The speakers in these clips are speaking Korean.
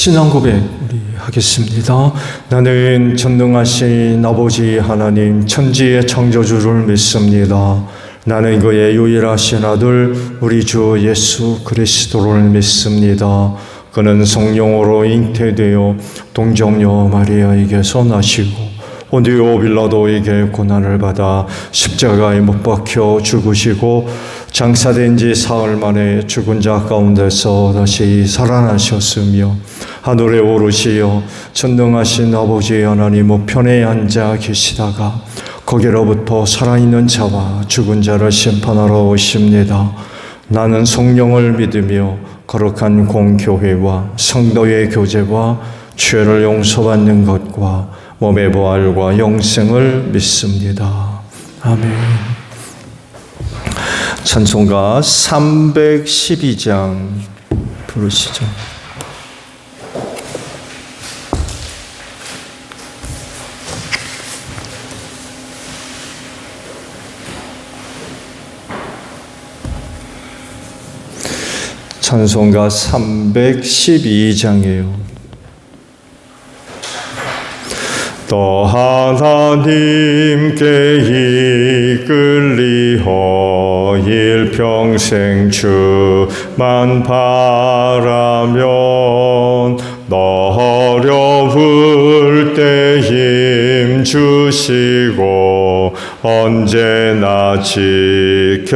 신앙 고백 우리 하겠습니다. 나는 전능하신 아버지 하나님 천지의 창조주를 믿습니다. 나는 그의 유일하신 아들 우리 주 예수 그리스도를 믿습니다. 그는 성령으로 잉태되어 동정녀 마리아에게서 나시고 본디오 빌라도에게 고난을 받아 십자가에 못 박혀 죽으시고 장사된 지 사흘 만에 죽은 자 가운데서 다시 살아나셨으며 하늘에 오르시어 전능하신 아버지 하나님 우편에 앉아 계시다가 거기로부터 살아있는 자와 죽은 자를 심판하러 오십니다. 나는 성령을 믿으며 거룩한 공교회와 성도의 교제와 죄를 용서받는 것과 몸의 부활과 영생을 믿습니다. 아멘. 찬송가 312장 부르시죠. 찬송가 312장이에요. 또 하나님께 이끌리어 일평생 주만 바라면 너 어려울 때 힘 주시고 언제나 지켜주시리.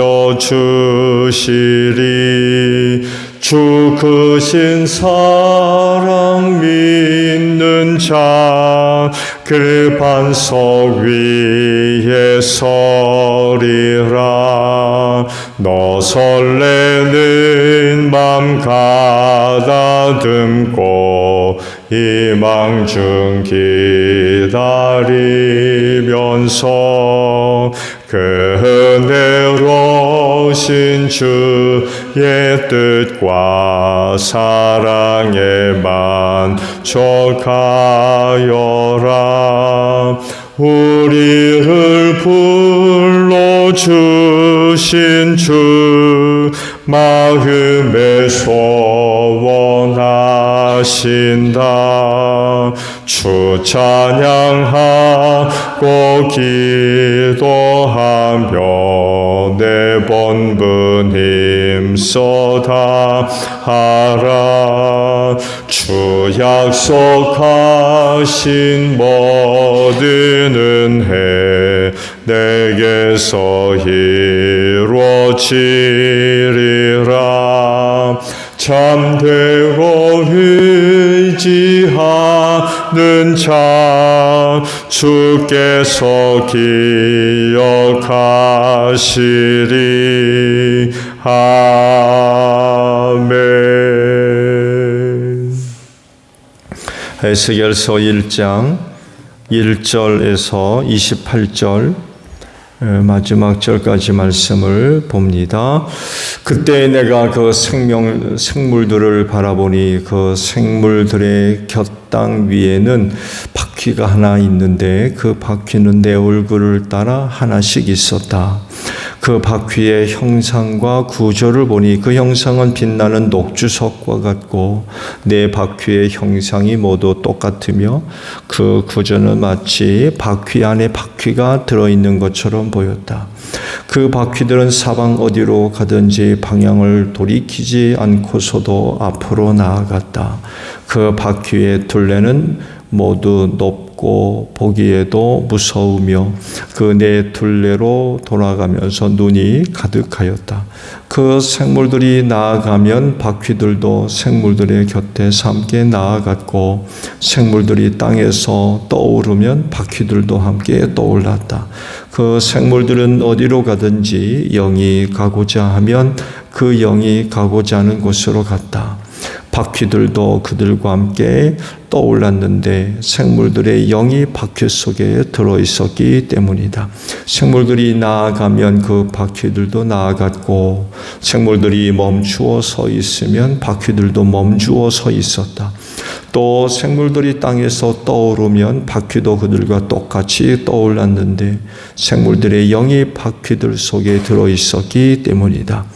주 크신 사랑 믿는 자 그 반석 위에 서리라. 너 설레는 맘 가다듬고 희망 중 기다리면서 그 은혜로우신 주의 뜻과 사랑에 만족하여라. 우리를 불러주신 주 마음에 소원하신다. 주 찬양하고 기도하며 내 본분 힘써 다하라. 주 약속하신 모든 은혜 내게서 이루어지리라. 참되고 의지하는 자 주께서 기억하시리. 아멘. 에스겔서 1장 1절에서 28절 마지막 절까지 말씀을 봅니다. 그때 내가 그 생물들을 바라보니 그 생물들의 곁땅 위에는 바퀴가 하나 있는데 그 바퀴는 내 얼굴을 따라 하나씩 있었다. 그 바퀴의 형상과 구조를 보니 그 형상은 빛나는 녹주석과 같고 네 바퀴의 형상이 모두 똑같으며 그 구조는 마치 바퀴 안에 바퀴가 들어있는 것처럼 보였다. 그 바퀴들은 사방 어디로 가든지 방향을 돌이키지 않고서도 앞으로 나아갔다. 그 바퀴의 둘레는 모두 높고 보기에도 무서우며 그 네 둘레로 돌아가면서 눈이 가득하였다. 그 생물들이 나아가면 바퀴들도 생물들의 곁에서 함께 나아갔고 생물들이 땅에서 떠오르면 바퀴들도 함께 떠올랐다. 그 생물들은 어디로 가든지 영이 가고자 하면 그 영이 가고자 하는 곳으로 갔다. 바퀴들도 그들과 함께 떠올랐는데 생물들의 영이 바퀴 속에 들어있었기 때문이다. 생물들이 나아가면 그 바퀴들도 나아갔고 생물들이 멈추어 서 있으면 바퀴들도 멈추어 서 있었다. 또 생물들이 땅에서 떠오르면 바퀴도 그들과 똑같이 떠올랐는데 생물들의 영이 바퀴들 속에 들어있었기 때문이다.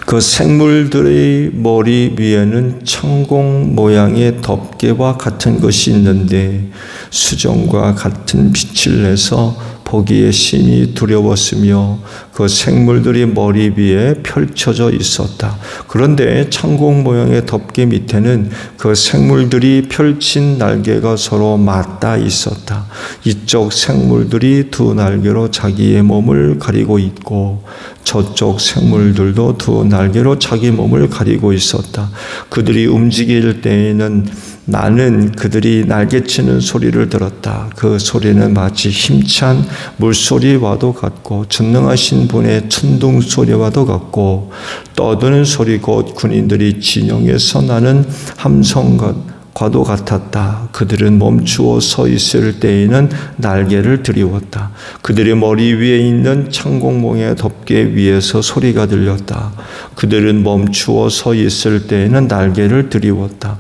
그 생물들의 머리 위에는 창공 모양의 덮개와 같은 것이 있는데 수정과 같은 빛을 내서 보기에 심히 두려웠으며 그 생물들이 머리 위에 펼쳐져 있었다. 그런데 창공 모양의 덮개 밑에는 그 생물들이 펼친 날개가 서로 맞닿아 있었다. 이쪽 생물들이 두 날개로 자기의 몸을 가리고 있고 저쪽 생물들도 두 날개로 자기 몸을 가리고 있었다. 그들이 움직일 때에는 나는 그들이 날개치는 소리를 들었다. 그 소리는 마치 힘찬 물소리와도 같고 전능하신 분의 천둥 소리와도 같고 떠드는 소리 곧 군인들이 진영에서 나는 함성과도 같았다. 그들은 멈추어 서 있을 때에는 날개를 들이웠다. 그들의 머리 위에 있는 창공몽의 덮개 위에서 소리가 들렸다. 그들은 멈추어 서 있을 때에는 날개를 들이웠다.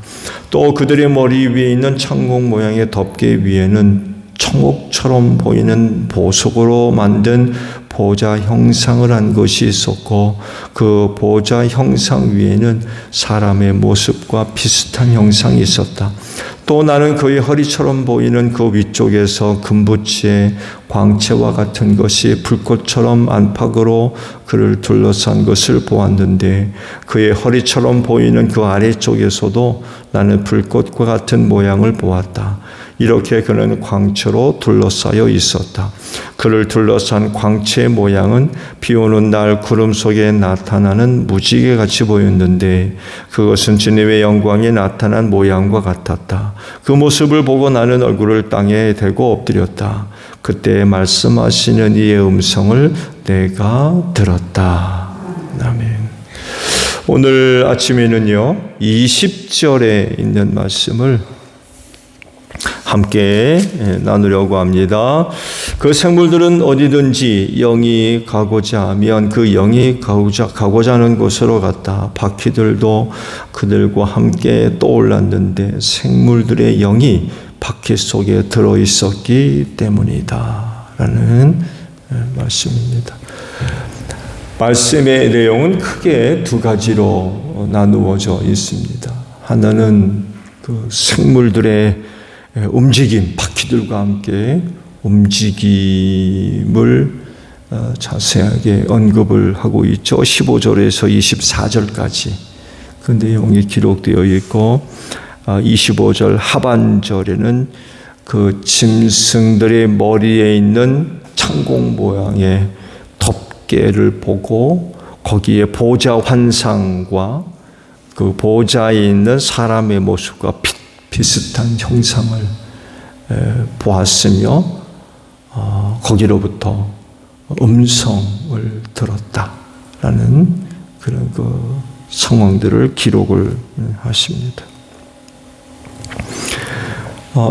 또 그들의 머리 위에 있는 창공 모양의 덮개 위에는 청옥처럼 보이는 보석으로 만든 보좌 형상을 한 것이 있었고 그 보좌 형상 위에는 사람의 모습과 비슷한 형상이 있었다. 또 나는 그의 허리처럼 보이는 그 위쪽에서 금붙이에 광채와 같은 것이 불꽃처럼 안팎으로 그를 둘러싼 것을 보았는데 그의 허리처럼 보이는 그 아래쪽에서도 나는 불꽃과 같은 모양을 보았다. 이렇게 그는 광채로 둘러싸여 있었다. 그를 둘러싼 광채의 모양은 비 오는 날 구름 속에 나타나는 무지개같이 보였는데 그것은 주님의 영광이 나타난 모양과 같았다. 그 모습을 보고 나는 얼굴을 땅에 대고 엎드렸다. 그때 말씀하시는 이의 음성을 내가 들었다. 아멘. 오늘 아침에는요 20절에 있는 말씀을 함께 나누려고 합니다. 그 생물들은 어디든지 영이 가고자 하면 그 영이 가고자 하는 곳으로 갔다. 바퀴들도 그들과 함께 떠올랐는데 생물들의 영이 바퀴 속에 들어있었기 때문이다. 라는 말씀입니다. 말씀의 내용은 크게 두 가지로 나누어져 있습니다. 하나는 그 생물들의 움직임, 바퀴들과 함께 움직임을 자세하게 언급을 하고 있죠. 15절에서 24절까지 그 내용이 기록되어 있고 25절 하반절에는 그 짐승들의 머리에 있는 창공 모양의 덮개를 보고 거기에 보좌 환상과 그 보좌에 있는 사람의 모습과 비슷한 형상을 보았으며 거기로부터 음성을 들었다라는 그런 그 상황들을 기록을 하십니다.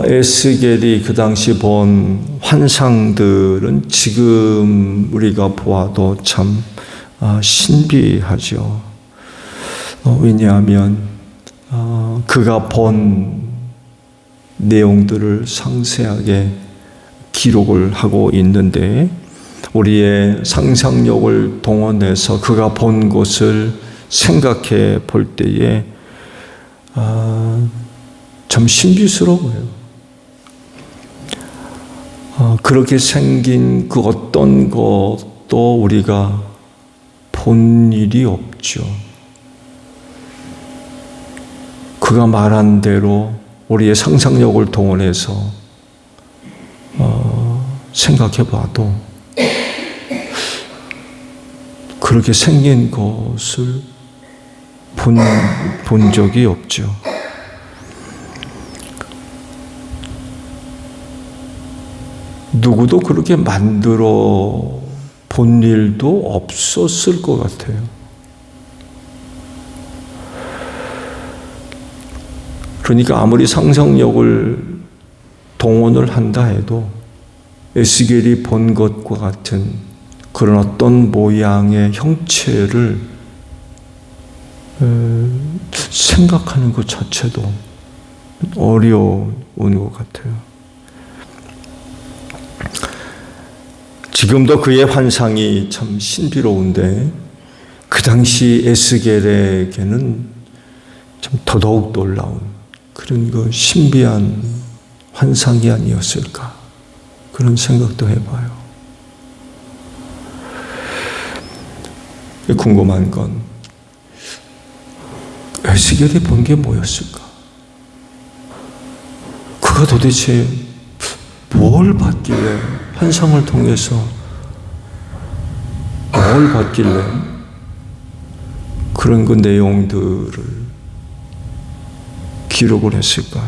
에스겔이 그 당시 본 환상들은 지금 우리가 보아도 참 신비하죠. 왜냐하면 그가 본 내용들을 상세하게 기록을 하고 있는데 우리의 상상력을 동원해서 그가 본 것을 생각해 볼 때에 참 신비스러워요. 그렇게 생긴 그 어떤 것도 우리가 본 일이 없죠. 그가 말한 대로 우리의 상상력을 동원해서 생각해 봐도 그렇게 생긴 것을 본 적이 없죠. 누구도 그렇게 만들어 본 일도 없었을 것 같아요. 그러니까 아무리 상상력을 동원을 한다 해도 에스겔이 본 것과 같은 그런 어떤 모양의 형체를 생각하는 것 자체도 어려운 것 같아요. 지금도 그의 환상이 참 신비로운데 그 당시 에스겔에게는 좀 더더욱 놀라운 그런 그 신비한 환상이 아니었을까, 그런 생각도 해봐요. 궁금한 건 에스겔이 본 게 뭐였을까? 그가 도대체 뭘 봤길래, 환상을 통해서 뭘 봤길래 그런 그 내용들을 기록을 했을까?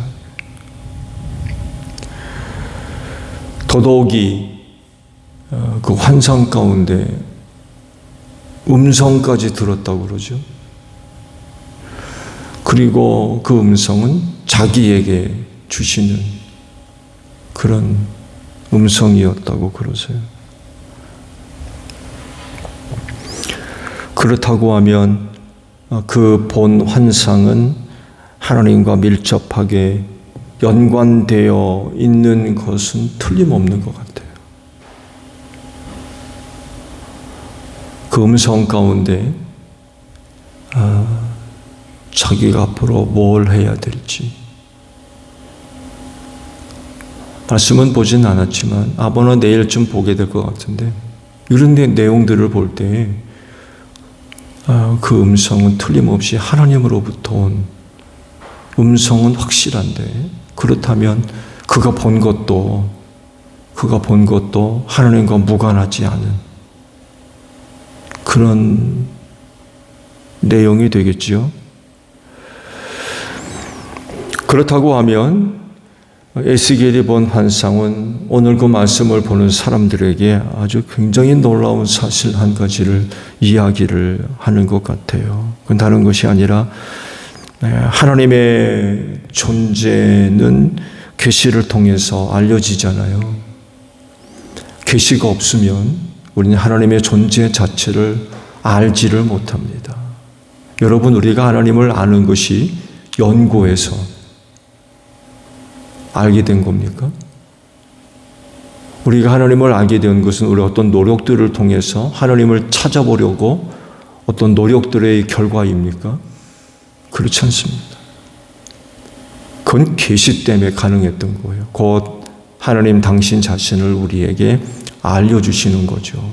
더더욱이 그 환상 가운데 음성까지 들었다고 그러죠. 그리고 그 음성은 자기에게 주시는 그런 음성이었다고 그러세요. 그렇다고 하면 그 본 환상은 하나님과 밀접하게 연관되어 있는 것은 틀림없는 것 같아요. 그 음성 가운데 자기가 앞으로 뭘 해야 될지, 말씀은 보진 않았지만 아버는 내일쯤 보게 될 것 같은데, 이런 내용들을 볼 때 그 음성은 틀림없이 하나님으로부터 온 음성은 확실한데, 그렇다면 그가 본 것도 하나님과 무관하지 않은 그런 내용이 되겠지요. 그렇다고 하면 에스겔이 본 환상은 오늘 그 말씀을 보는 사람들에게 아주 굉장히 놀라운 사실 한 가지를 이야기를 하는 것 같아요. 그건 다른 것이 아니라 하나님의 존재는 계시를 통해서 알려지잖아요. 계시가 없으면 우리는 하나님의 존재 자체를 알지를 못합니다. 여러분, 우리가 하나님을 아는 것이 연구해서 알게 된 겁니까? 우리가 하나님을 알게 된 것은 우리 어떤 노력들을 통해서 하나님을 찾아보려고 어떤 노력들의 결과입니까? 그렇지 않습니다. 그건 계시 때문에 가능했던 거예요. 곧 하나님 당신 자신을 우리에게 알려주시는 거죠.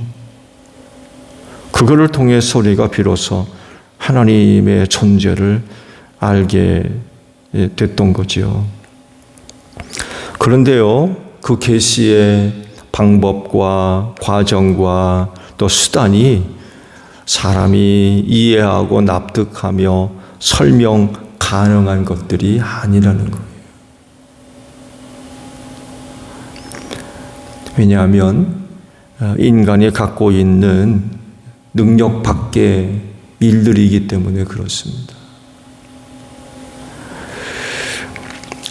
그거를 통해서 우리가 비로소 하나님의 존재를 알게 됐던 거죠. 그런데요, 그 계시의 방법과 과정과 또 수단이 사람이 이해하고 납득하며 설명 가능한 것들이 아니라는 거예요. 왜냐하면 인간이 갖고 있는 능력 밖의 일들이기 때문에 그렇습니다.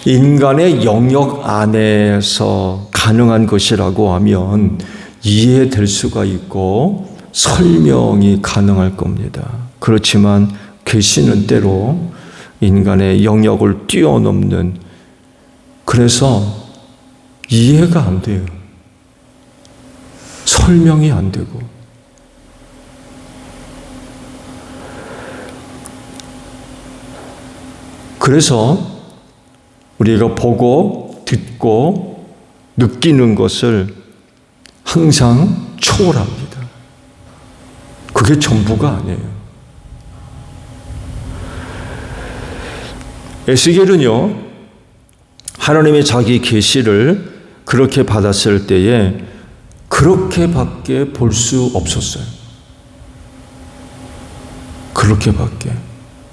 인간의 영역 안에서 가능한 것이라고 하면 이해될 수가 있고 설명이 가능할 겁니다. 그렇지만 계시는 때로 인간의 영역을 뛰어넘는, 그래서 이해가 안 돼요. 설명이 안 되고. 그래서 우리가 보고 듣고 느끼는 것을 항상 초월합니다. 그게 전부가 아니에요. 에스겔은요, 하나님의 자기 계시를 그렇게 받았을 때에 그렇게밖에 볼 수 없었어요. 그렇게밖에.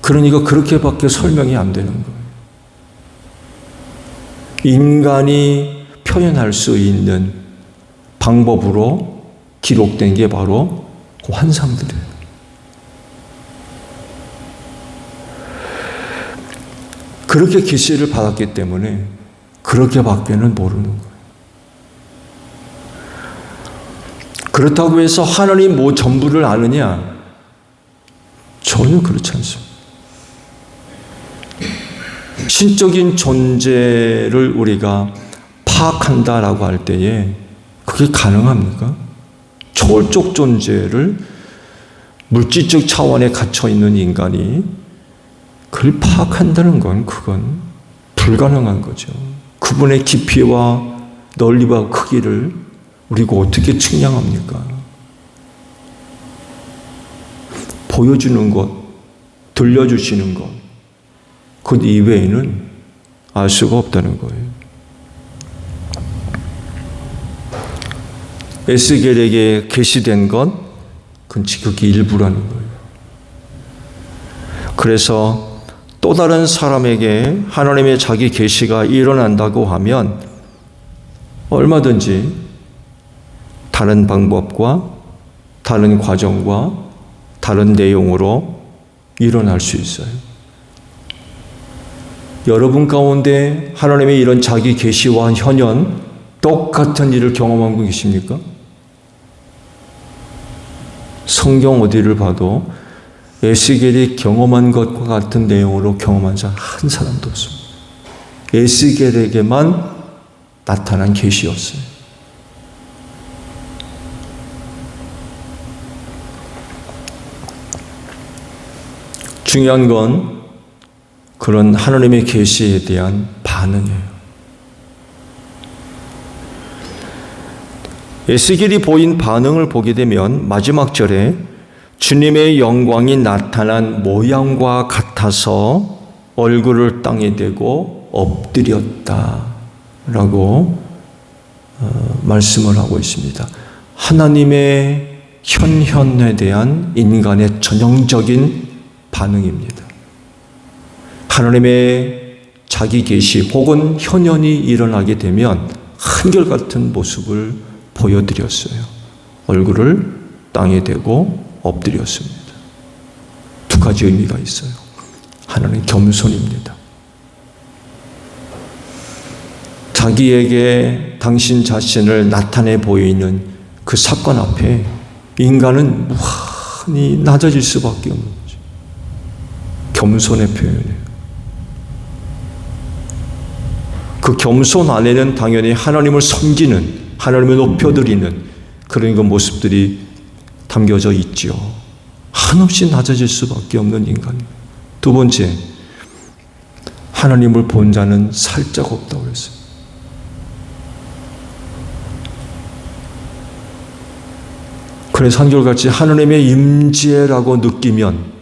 그러니까 그렇게밖에 설명이 안 되는 거예요. 인간이 표현할 수 있는 방법으로 기록된 게 바로 그 환상들이에요. 그렇게 계시를 받았기 때문에 그렇게밖에는 모르는 거예요. 그렇다고 해서 하나님 뭐 전부를 아느냐? 전혀 그렇지 않습니다. 신적인 존재를 우리가 파악한다라고 할 때에 그게 가능합니까? 초월적 존재를 물질적 차원에 갇혀 있는 인간이 그걸 파악한다는 건 그건 불가능한 거죠. 그분의 깊이와 넓이와 크기를 우리가 어떻게 측량합니까? 보여주는 것, 들려주시는 것, 그 이외에는 알 수가 없다는 거예요. 에스겔에게 계시된 건 그건 지극히 일부라는 거예요. 그래서 또 다른 사람에게 하나님의 자기 계시가 일어난다고 하면 얼마든지 다른 방법과 다른 과정과 다른 내용으로 일어날 수 있어요. 여러분 가운데 하나님의 이런 자기 계시와 현현 똑같은 일을 경험하고 계십니까? 성경 어디를 봐도 에스겔이 경험한 것과 같은 내용으로 경험한 자 한 사람도 없습니다. 에스겔에게만 나타난 계시였어요. 중요한 건 그런 하나님의 계시에 대한 반응이에요. 에스겔이 보인 반응을 보게 되면 마지막 절에 주님의 영광이 나타난 모양과 같아서 얼굴을 땅에 대고 엎드렸다라고 말씀을 하고 있습니다. 하나님의 현현에 대한 인간의 전형적인 반응입니다. 하나님의 자기 계시 혹은 현현이 일어나게 되면 한결같은 모습을 보여드렸어요. 얼굴을 땅에 대고 엎드렸습니다. 두 가지 의미가 있어요. 하나는 겸손입니다. 자기에게 당신 자신을 나타내 보이는 그 사건 앞에 인간은 무한히 낮아질 수밖에 없는 거죠. 겸손의 표현이에요. 그 겸손 안에는 당연히 하나님을 섬기는, 하나님을 높여드리는 그런 그 모습들이 담겨져 있죠. 한없이 낮아질 수밖에 없는 인간. 두 번째, 하나님을 본 자는 살짝 없다고 했어요. 그래서 한결같이 하나님의 임재라고 느끼면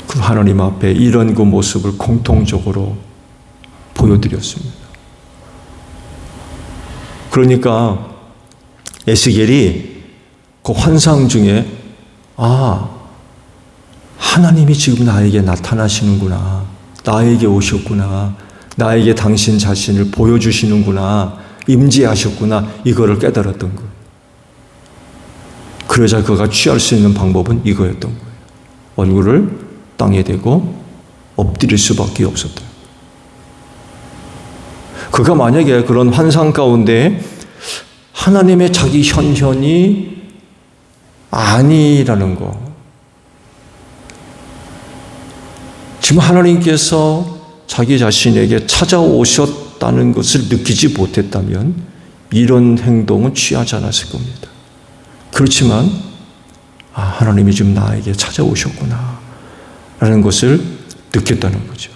그 하나님 앞에 이런 그 모습을 공통적으로 보여드렸습니다. 그러니까 에스겔이 그 환상 중에 하나님이 지금 나에게 나타나시는구나, 나에게 오셨구나, 나에게 당신 자신을 보여주시는구나, 임재하셨구나, 이거를 깨달았던 거예요. 그러자 그가 취할 수 있는 방법은 이거였던 거예요. 얼굴을 땅에 대고 엎드릴 수밖에 없었다. 그가 만약에 그런 환상 가운데 하나님의 자기 현현이 아니라는 거, 지금 하나님께서 자기 자신에게 찾아오셨다는 것을 느끼지 못했다면 이런 행동은 취하지 않았을 겁니다. 그렇지만 하나님이 지금 나에게 찾아오셨구나 라는 것을 느꼈다는 거죠.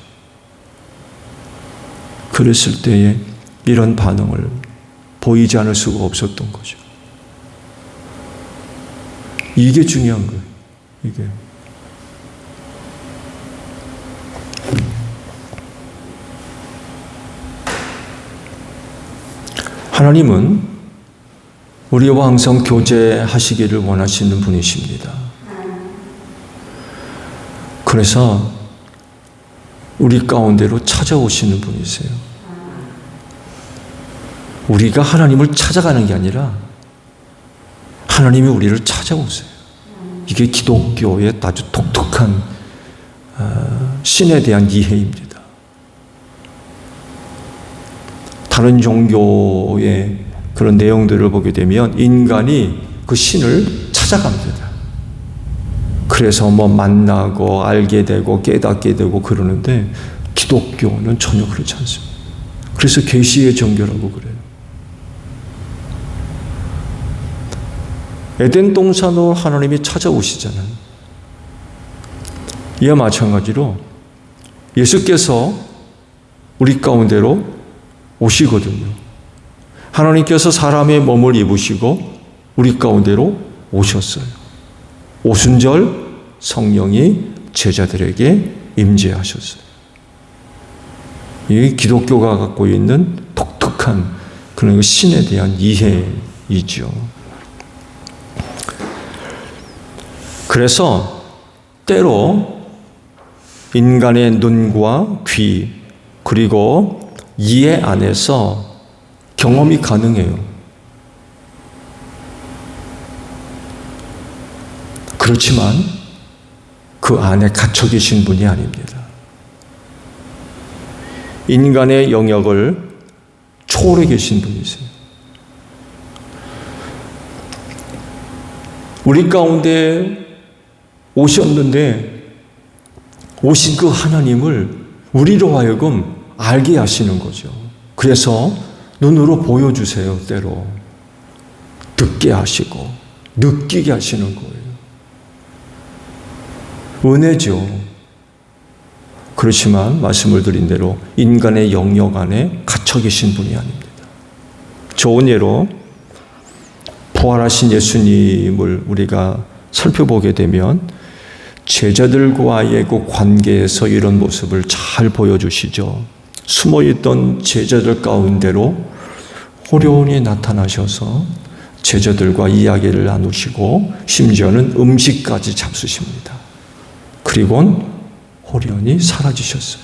그랬을 때에 이런 반응을 보이지 않을 수가 없었던 거죠. 이게 중요한 거예요. 이게. 하나님은 우리와 항상 교제하시기를 원하시는 분이십니다. 그래서 우리 가운데로 찾아오시는 분이세요. 우리가 하나님을 찾아가는 게 아니라 하나님이 우리를 찾아오세요. 이게 기독교의 아주 독특한 신에 대한 이해입니다. 다른 종교의 그런 내용들을 보게 되면 인간이 그 신을 찾아갑니다. 그래서 만나고 알게 되고 깨닫게 되고 그러는데 기독교는 전혀 그렇지 않습니다. 그래서 계시의 종교라고 그래요. 에덴 동산으로 하나님이 찾아오시잖아요. 이와 마찬가지로 예수께서 우리 가운데로 오시거든요. 하나님께서 사람의 몸을 입으시고 우리 가운데로 오셨어요. 오순절 성령이 제자들에게 임재하셨어요. 이 기독교가 갖고 있는 독특한 그런 신에 대한 이해이죠. 그래서 때로 인간의 눈과 귀 그리고 이해 안에서 경험이 가능해요. 그렇지만 그 안에 갇혀 계신 분이 아닙니다. 인간의 영역을 초월해 계신 분이세요. 우리 가운데 오셨는데 오신 그 하나님을 우리로 하여금 알게 하시는 거죠. 그래서 눈으로 보여주세요. 때로 듣게 하시고 느끼게 하시는 거예요. 은혜죠. 그렇지만 말씀을 드린 대로 인간의 영역 안에 갇혀 계신 분이 아닙니다. 좋은 예로 부활하신 예수님을 우리가 살펴보게 되면 제자들과의 그 관계에서 이런 모습을 잘 보여주시죠. 숨어있던 제자들 가운데로 호련히 나타나셔서 제자들과 이야기를 나누시고 심지어는 음식까지 잡수십니다. 그리고는 호련히 사라지셨어요.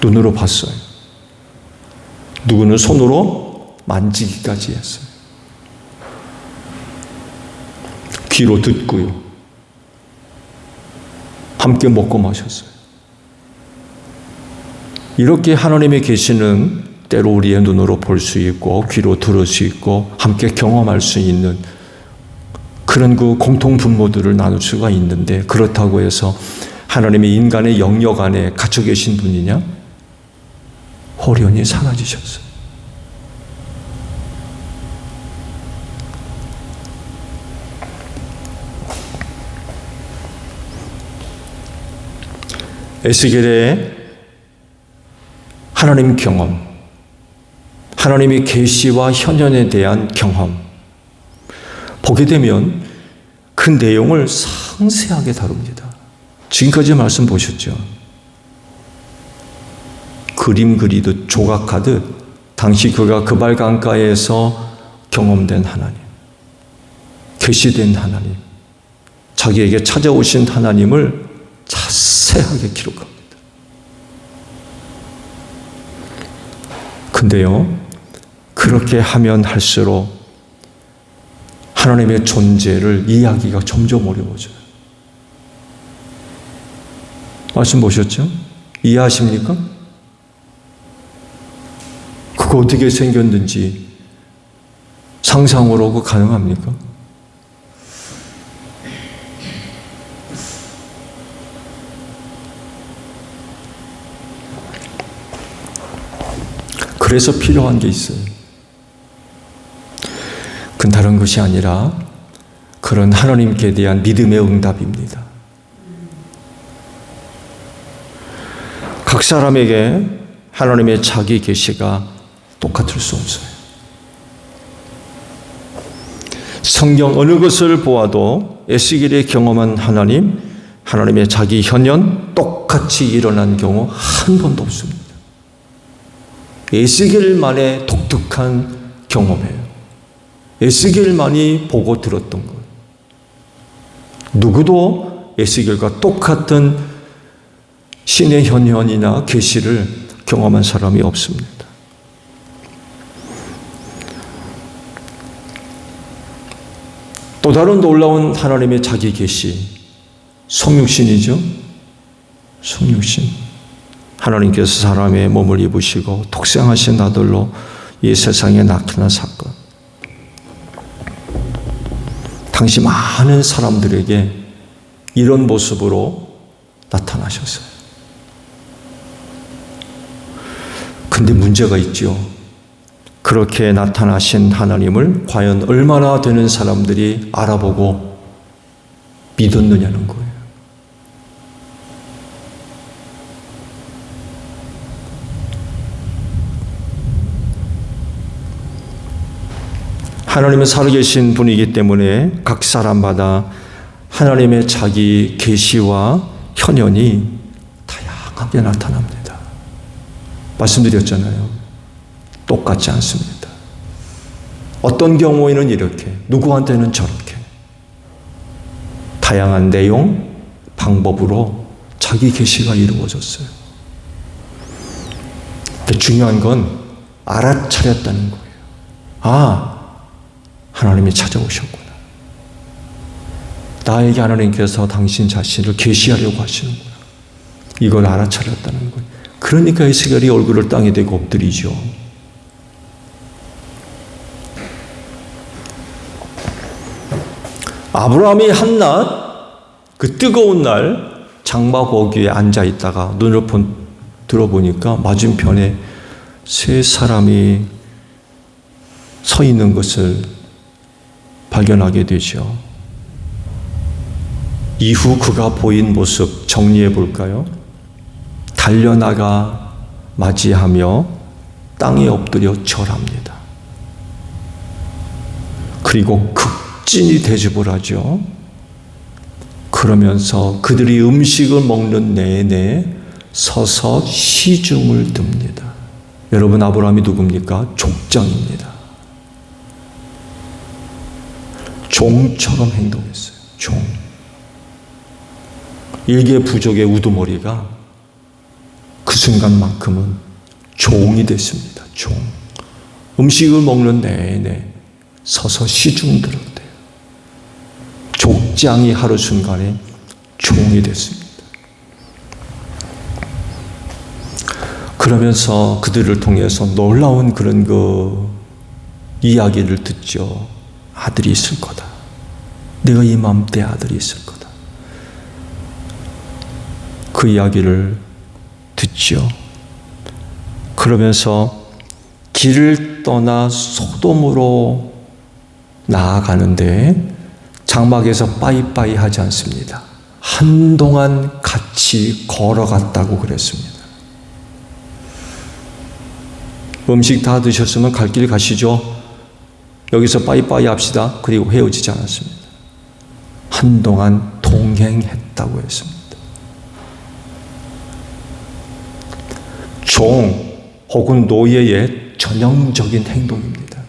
눈으로 봤어요. 누구는 손으로 만지기까지 했어요. 귀로 듣고요. 함께 먹고 마셨어요. 이렇게 하나님의 계시는 때로 우리의 눈으로 볼 수 있고 귀로 들을 수 있고 함께 경험할 수 있는 그런 그 공통 분모들을 나눌 수가 있는데 그렇다고 해서 하나님이 인간의 영역 안에 갇혀 계신 분이냐? 호련히 사라지셨어요. 에스겔의 하나님 경험, 하나님의 계시와 현현에 대한 경험 보게 되면 그 내용을 상세하게 다룹니다. 지금까지 말씀 보셨죠? 그림 그리듯 조각하듯 당시 그가 그발 강가에서 경험된 하나님, 계시된 하나님, 자기에게 찾아오신 하나님을 자세하게 기록합니다. 근데요, 그렇게 하면 할수록 하나님의 존재를 이해하기가 점점 어려워져요. 말씀 보셨죠? 이해하십니까? 그거 어떻게 생겼는지 상상으로 가능합니까? 그래서 필요한 게 있어요. 그건 다른 것이 아니라 그런 하나님께 대한 믿음의 응답입니다. 각 사람에게 하나님의 자기 계시가 똑같을 수 없어요. 성경 어느 것을 보아도 에스겔이 경험한 하나님, 하나님의 자기 현현 똑같이 일어난 경우 한 번도 없습니다. 에스겔만의 독특한 경험이에요. 에스겔만이 보고 들었던 것. 누구도 에스겔과 똑같은 신의 현현이나 계시를 경험한 사람이 없습니다. 또 다른 놀라운 하나님의 자기 계시, 성육신이죠. 성육신. 하나님께서 사람의 몸을 입으시고 독생하신 아들로 이 세상에 나타난 사건. 당시 많은 사람들에게 이런 모습으로 나타나셨어요. 근데 문제가 있죠. 그렇게 나타나신 하나님을 과연 얼마나 되는 사람들이 알아보고 믿었느냐는 거예요. 하나님은 살아계신 분이기 때문에 각 사람마다 하나님의 자기 계시와 현현이 다양하게 나타납니다. 말씀드렸잖아요. 똑같지 않습니다. 어떤 경우에는 이렇게, 누구한테는 저렇게 다양한 내용, 방법으로 자기 계시가 이루어졌어요. 근데 중요한 건 알아차렸다는 거예요. 아, 하나님이 찾아오셨구나. 나에게 하나님께서 당신 자신을 계시하려고 하시는구나. 이걸 알아차렸다는 거예요. 그러니까 에스겔이 얼굴을 땅에 대고 엎드리죠. 아브라함이 한낮 그 뜨거운 날 장막 거기에 앉아 있다가 눈을 들어보니까 맞은편에 세 사람이 서 있는 것을 발견하게 되죠. 이후 그가 보인 모습 정리해 볼까요? 달려나가 맞이하며 땅에 엎드려 절합니다. 그리고 극진히 대접을 하죠. 그러면서 그들이 음식을 먹는 내내 서서 시중을 듭니다. 여러분, 아브라함이 누굽니까? 족장입니다. 종처럼 행동했어요. 종. 일개 부족의 우두머리가 그 순간만큼은 종이 됐습니다. 종. 음식을 먹는 내내 서서 시중 들었대요. 족장이 하루 순간에 종이 됐습니다. 그러면서 그들을 통해서 놀라운 그런 이야기를 듣죠. 아들이 있을 거다. 내가 이맘때 아들이 있을 거다. 그 이야기를 듣죠. 그러면서 길을 떠나 소돔으로 나아가는데 장막에서 빠이빠이 하지 않습니다. 한동안 같이 걸어갔다고 그랬습니다. 음식 다 드셨으면 갈 길 가시죠. 여기서 빠이빠이 합시다. 그리고 헤어지지 않았습니다. 한동안 동행했다고 했습니다. 종 혹은 노예의 전형적인 행동입니다.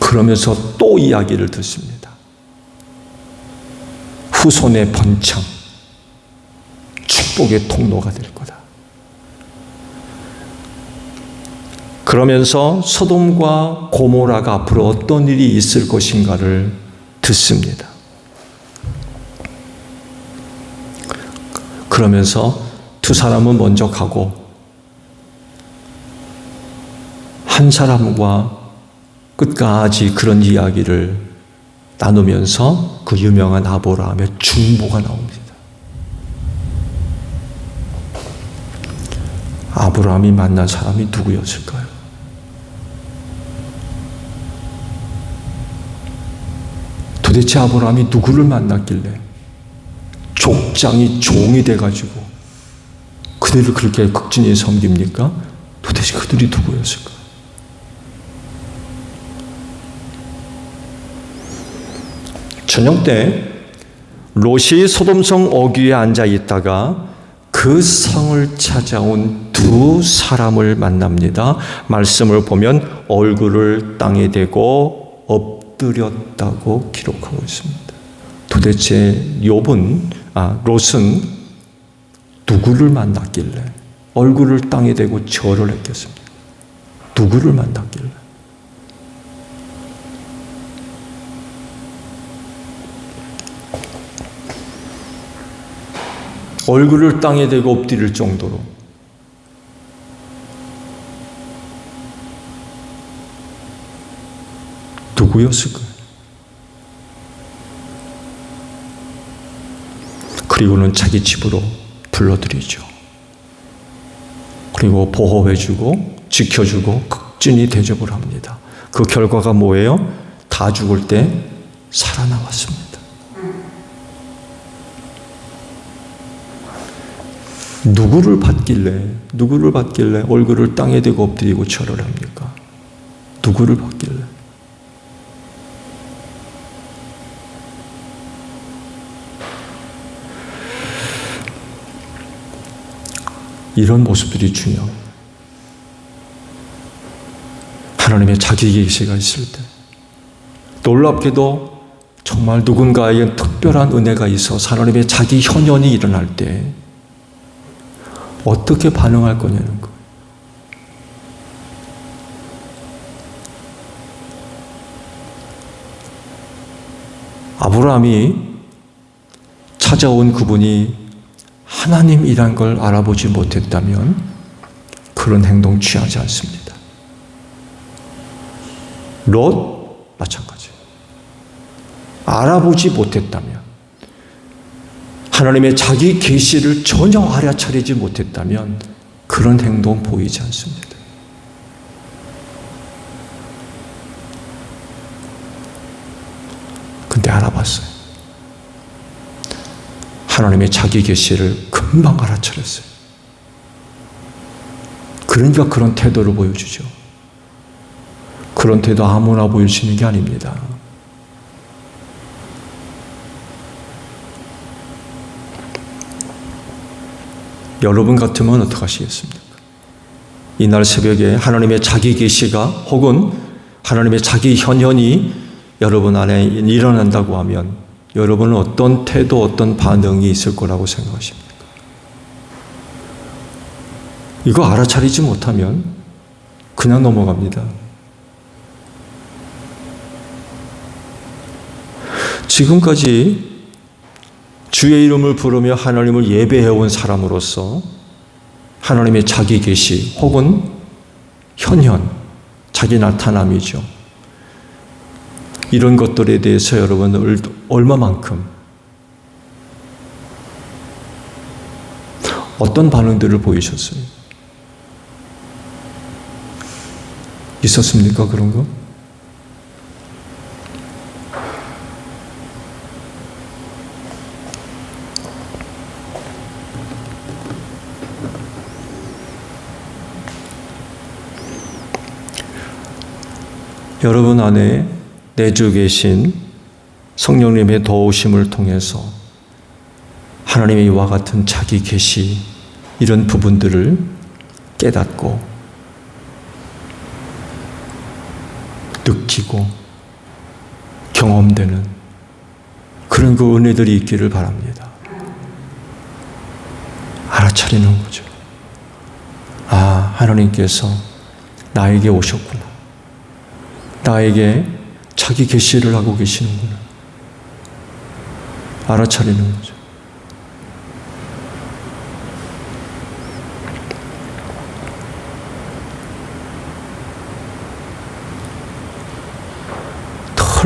그러면서 또 이야기를 듣습니다. 후손의 번창, 축복의 통로가 될 거다. 그러면서 소돔과 고모라가 앞으로 어떤 일이 있을 것인가를 듣습니다. 그러면서 두 사람은 먼저 가고 한 사람과 끝까지 그런 이야기를 나누면서 그 유명한 아브라함의 중보가 나옵니다. 아브라함이 만난 사람이 누구였을까요? 도대체 아브라함이 누구를 만났길래 족장이 종이 돼가지고 그들을 그렇게 극진히 섬깁니까? 도대체 그들이 누구였을까? 저녁 때 롯이 소돔성 어귀에 앉아 있다가 그 성을 찾아온 두 사람을 만납니다. 말씀을 보면 얼굴을 땅에 대고 엎드렸다고 기록하고 있습니다. 도대체 롯은 누구를 만났길래 얼굴을 땅에 대고 절을 했겠습니까? 누구를 만났길래? 얼굴을 땅에 대고 엎드릴 정도로 누구였을까요? 그리고는 자기 집으로 불러들이죠. 그리고 보호해주고 지켜주고 극진히 대접을 합니다. 그 결과가 뭐예요? 다 죽을 때 살아나왔습니다. 누구를 받길래 얼굴을 땅에 대고 엎드리고 절을 합니까? 누구를 받길래? 이런 모습들이 중요합니다. 하나님의 자기 계시가 있을 때, 놀랍게도 정말 누군가에게 특별한 은혜가 있어서 하나님의 자기 현현이 일어날 때 어떻게 반응할 거냐는 거예요. 아브라함이 찾아온 그분이 하나님이란 걸 알아보지 못했다면 그런 행동 취하지 않습니다. 롯 마찬가지. 알아보지 못했다면, 하나님의 자기 계시를 전혀 알아차리지 못했다면 그런 행동 보이지 않습니다. 근데 알아봤어요. 하나님의 자기 계시를 금방 알아차렸어요. 그러니까 그런 태도를 보여주죠. 그런 태도 아무나 보일 수 있는 게 아닙니다. 여러분 같으면 어떻게 하시겠습니까? 이날 새벽에 하나님의 자기 계시가 혹은 하나님의 자기 현현이 여러분 안에 일어난다고 하면 여러분은 어떤 태도, 어떤 반응이 있을 거라고 생각하십니까? 이거 알아차리지 못하면 그냥 넘어갑니다. 지금까지 주의 이름을 부르며 하나님을 예배해온 사람으로서 하나님의 자기 계시 혹은 현현, 자기 나타남이죠. 이런 것들에 대해서 여러분 얼마만큼 어떤 반응들을 보이셨어요? 있었습니까? 그런 거? 여러분 안에 내주 계신 성령님의 도우심을 통해서 하나님의 이와 같은 자기 계시 이런 부분들을 깨닫고 느끼고 경험되는 그런 그 은혜들이 있기를 바랍니다. 알아차리는 거죠. 아, 하나님께서 나에게 오셨구나. 나에게 자기 계시를 하고 계시는구나. 알아차리는 거죠.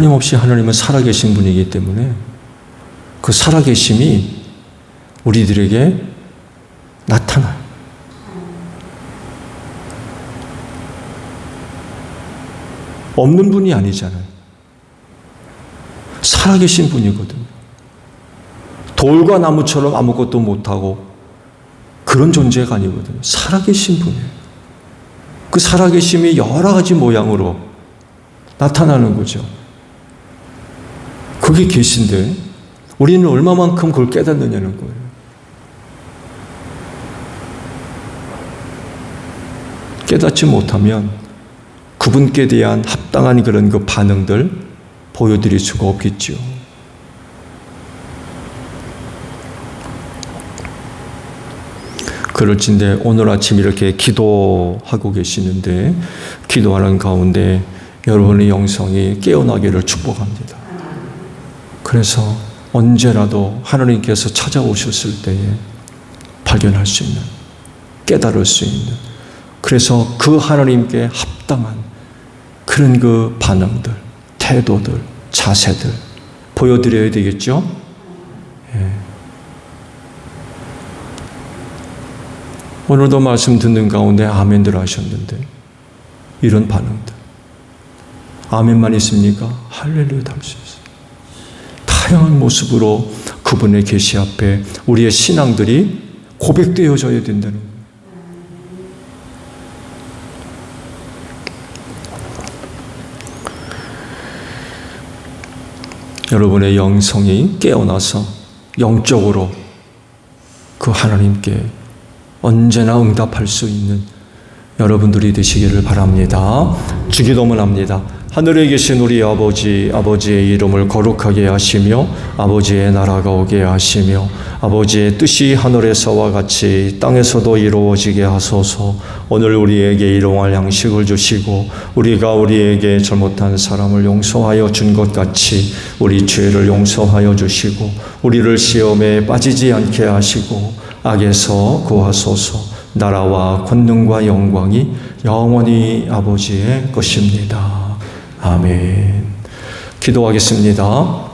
틀림없이 하나님은 살아계신 분이기 때문에 그 살아계심이 우리들에게 나타나요. 없는 분이 아니잖아요. 살아계신 분이거든요. 돌과 나무처럼 아무것도 못하고 그런 존재가 아니거든요. 살아계신 분이에요. 그 살아계심이 여러 가지 모양으로 나타나는 거죠. 그게 계신데 우리는 얼마만큼 그걸 깨닫느냐는 거예요. 깨닫지 못하면 그분께 대한 합당한 그런 그 반응들 보여드릴 수가 없겠죠. 그럴진데 오늘 아침 이렇게 기도하고 계시는데 기도하는 가운데 여러분의 영성이 깨어나기를 축복합니다. 그래서 언제라도 하나님께서 찾아오셨을 때에 발견할 수 있는, 깨달을 수 있는, 그래서 그 하나님께 합당한 그런 그 반응들, 태도들, 자세들 보여드려야 되겠죠? 예. 오늘도 말씀 듣는 가운데 아멘들 하셨는데 이런 반응들. 아멘만 있습니까? 할렐루야도 할 수 있어요. 다양한 모습으로 그분의 계시 앞에 우리의 신앙들이 고백되어져야 된다는 거예요. 여러분의 영성이 깨어나서 영적으로 그 하나님께 언제나 응답할 수 있는 여러분들이 되시기를 바랍니다. 주기도문 합니다. 하늘에 계신 우리 아버지, 아버지의 이름을 거룩하게 하시며 아버지의 나라가 오게 하시며 아버지의 뜻이 하늘에서와 같이 땅에서도 이루어지게 하소서. 오늘 우리에게 일용할 양식을 주시고 우리가 우리에게 잘못한 사람을 용서하여 준 것 같이 우리 죄를 용서하여 주시고 우리를 시험에 빠지지 않게 하시고 악에서 구하소서. 나라와 권능과 영광이 영원히 아버지의 것입니다. 아멘. 기도하겠습니다.